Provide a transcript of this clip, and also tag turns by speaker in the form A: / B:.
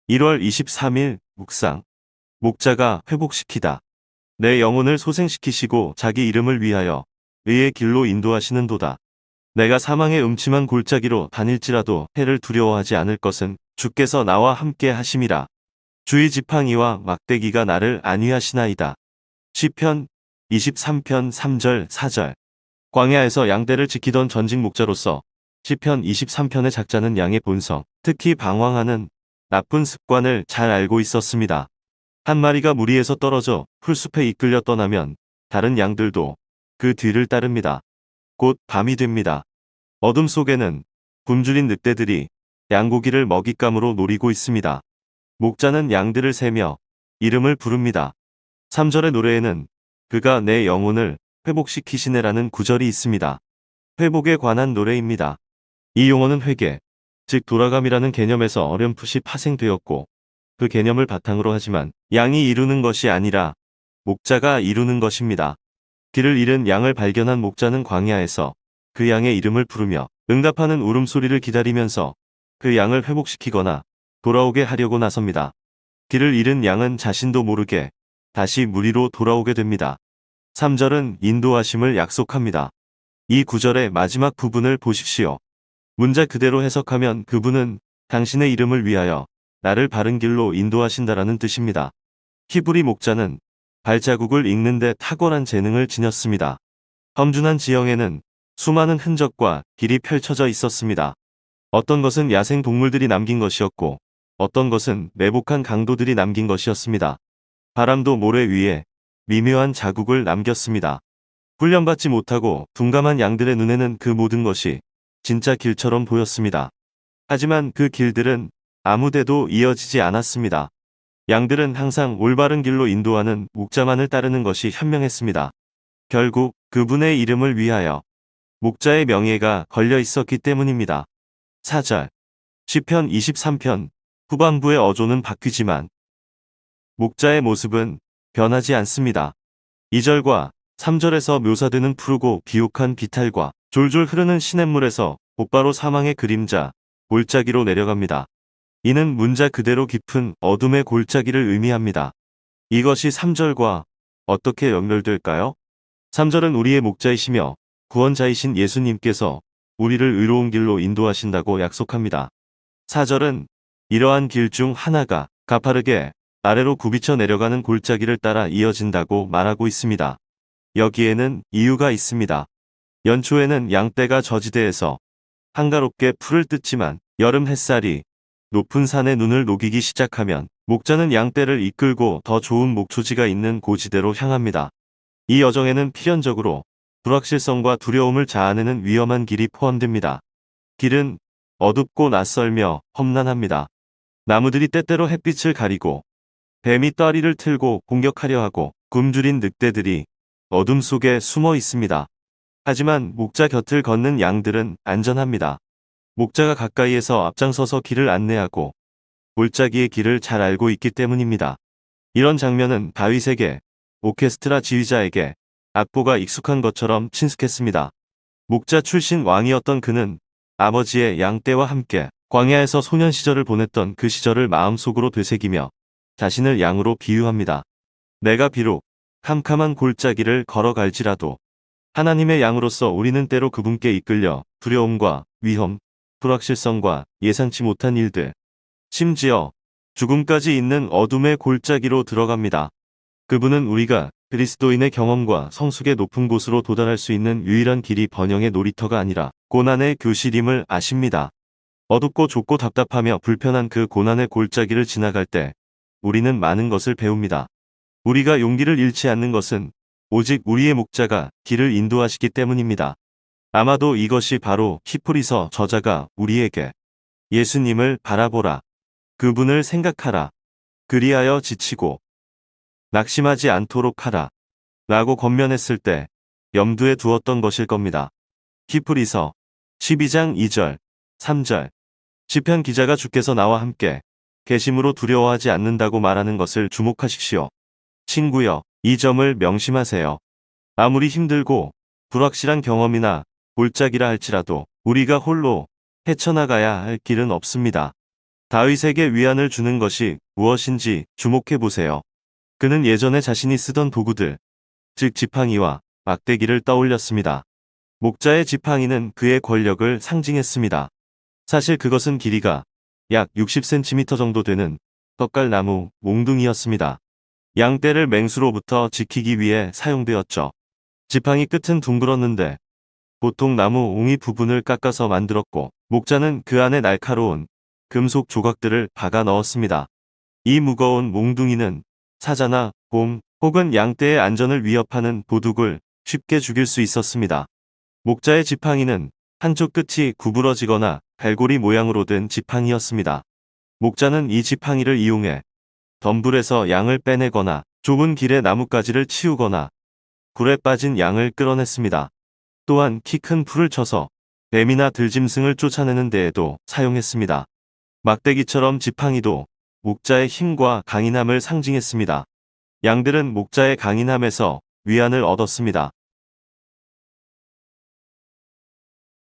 A: 1월 23일 묵상. 목자가 회복시키다. 내 영혼을 소생시키시고 자기 이름을 위하여 의의 길로 인도하시는도다. 내가 사망의 음침한 골짜기로 다닐지라도 해를 두려워하지 않을 것은 주께서 나와 함께 하심이라. 주의 지팡이와 막대기가 나를 안위하시나이다. 시편 23편 3절 4절. 광야에서 양떼를 지키던 전직 목자로서 시편 23편의 작자는 양의 본성, 특히 방황하는 나쁜 습관을 잘 알고 있었습니다. 한 마리가 무리에서 떨어져 풀숲에 이끌려 떠나면 다른 양들도 그 뒤를 따릅니다. 곧 밤이 됩니다. 어둠 속에는 굶주린 늑대들이 양고기를 먹잇감으로 노리고 있습니다. 목자는 양들을 세며 이름을 부릅니다. 3절의 노래에는 그가 내 영혼을 회복시키시네라는 구절이 있습니다. 회복에 관한 노래입니다. 이 용어는 회개, 즉 돌아감이라는 개념에서 어렴풋이 파생되었고 그 개념을 바탕으로 하지만 양이 이루는 것이 아니라 목자가 이루는 것입니다. 길을 잃은 양을 발견한 목자는 광야에서 그 양의 이름을 부르며 응답하는 울음소리를 기다리면서 그 양을 회복시키거나 돌아오게 하려고 나섭니다. 길을 잃은 양은 자신도 모르게 다시 무리로 돌아오게 됩니다. 3절은 인도하심을 약속합니다. 이 구절의 마지막 부분을 보십시오. 문자 그대로 해석하면 그분은 당신의 이름을 위하여 나를 바른 길로 인도하신다라는 뜻입니다. 히브리 목자는 발자국을 읽는 데 탁월한 재능을 지녔습니다. 험준한 지형에는 수많은 흔적과 길이 펼쳐져 있었습니다. 어떤 것은 야생 동물들이 남긴 것이었고 어떤 것은 매복한 강도들이 남긴 것이었습니다. 바람도 모래 위에 미묘한 자국을 남겼습니다. 훈련받지 못하고 둔감한 양들의 눈에는 그 모든 것이 진짜 길처럼 보였습니다. 하지만 그 길들은 아무데도 이어지지 않았습니다. 양들은 항상 올바른 길로 인도하는 목자만을 따르는 것이 현명했습니다. 결국 그분의 이름을 위하여 목자의 명예가 걸려 있었기 때문입니다. 4절. 시편 23편 후반부의 어조는 바뀌지만 목자의 모습은 변하지 않습니다. 2절과 3절에서 묘사되는 푸르고 비옥한 비탈과 졸졸 흐르는 시냇물에서 곧바로 사망의 그림자, 골짜기로 내려갑니다. 이는 문자 그대로 깊은 어둠의 골짜기를 의미합니다. 이것이 3절과 어떻게 연결될까요? 3절은 우리의 목자이시며 구원자이신 예수님께서 우리를 의로운 길로 인도하신다고 약속합니다. 4절은 이러한 길 중 하나가 가파르게 아래로 굽이쳐 내려가는 골짜기를 따라 이어진다고 말하고 있습니다. 여기에는 이유가 있습니다. 연초에는 양떼가 저지대에서 한가롭게 풀을 뜯지만 여름 햇살이 높은 산의 눈을 녹이기 시작하면 목자는 양떼를 이끌고 더 좋은 목초지가 있는 고지대로 향합니다. 이 여정에는 필연적으로 불확실성과 두려움을 자아내는 위험한 길이 포함됩니다. 길은 어둡고 낯설며 험난합니다. 나무들이 때때로 햇빛을 가리고 뱀이 따리를 틀고 공격하려 하고 굶주린 늑대들이 어둠 속에 숨어 있습니다. 하지만 목자 곁을 걷는 양들은 안전합니다. 목자가 가까이에서 앞장서서 길을 안내하고 골짜기의 길을 잘 알고 있기 때문입니다. 이런 장면은 다윗에게 오케스트라 지휘자에게 악보가 익숙한 것처럼 친숙했습니다. 목자 출신 왕이었던 그는 아버지의 양떼와 함께 광야에서 소년 시절을 보냈던 그 시절을 마음속으로 되새기며 자신을 양으로 비유합니다. 내가 비록 캄캄한 골짜기를 걸어갈지라도 하나님의 양으로서 우리는 때로 그분께 이끌려 두려움과 위험, 불확실성과 예상치 못한 일들, 심지어 죽음까지 있는 어둠의 골짜기로 들어갑니다. 그분은 우리가 그리스도인의 경험과 성숙의 높은 곳으로 도달할 수 있는 유일한 길이 번영의 놀이터가 아니라 고난의 교실임을 아십니다. 어둡고 좁고 답답하며 불편한 그 고난의 골짜기를 지나갈 때 우리는 많은 것을 배웁니다. 우리가 용기를 잃지 않는 것은 오직 우리의 목자가 길을 인도하시기 때문입니다. 아마도 이것이 바로 히브리서 저자가 우리에게 예수님을 바라보라, 그분을 생각하라, 그리하여 지치고 낙심하지 않도록 하라 라고 권면했을 때 염두에 두었던 것일 겁니다. 히브리서 12장 2절, 3절. 시편 기자가 주께서 나와 함께 계심으로 두려워하지 않는다고 말하는 것을 주목하십시오. 친구여, 이 점을 명심하세요. 아무리 힘들고 불확실한 경험이나 골짜기라 할지라도 우리가 홀로 헤쳐나가야 할 길은 없습니다. 다윗에게 위안을 주는 것이 무엇인지 주목해 보세요. 그는 예전에 자신이 쓰던 도구들, 즉 지팡이와 막대기를 떠올렸습니다. 목자의 지팡이는 그의 권력을 상징했습니다. 사실 그것은 길이가 약 60cm 정도 되는 떡갈나무 몽둥이였습니다. 양떼를 맹수로부터 지키기 위해 사용되었죠. 지팡이 끝은 둥글었는데 보통 나무 옹이 부분을 깎아서 만들었고, 목자는 그 안에 날카로운 금속 조각들을 박아 넣었습니다. 이 무거운 몽둥이는 사자나 곰 혹은 양떼의 안전을 위협하는 도둑을 쉽게 죽일 수 있었습니다. 목자의 지팡이는 한쪽 끝이 구부러지거나 갈고리 모양으로 된 지팡이였습니다. 목자는 이 지팡이를 이용해 덤불에서 양을 빼내거나 좁은 길에 나뭇가지를 치우거나 굴에 빠진 양을 끌어냈습니다. 또한 키 큰 풀을 쳐서 뱀이나 들짐승을 쫓아내는 데에도 사용했습니다. 막대기처럼 지팡이도 목자의 힘과 강인함을 상징했습니다. 양들은 목자의 강인함에서 위안을 얻었습니다.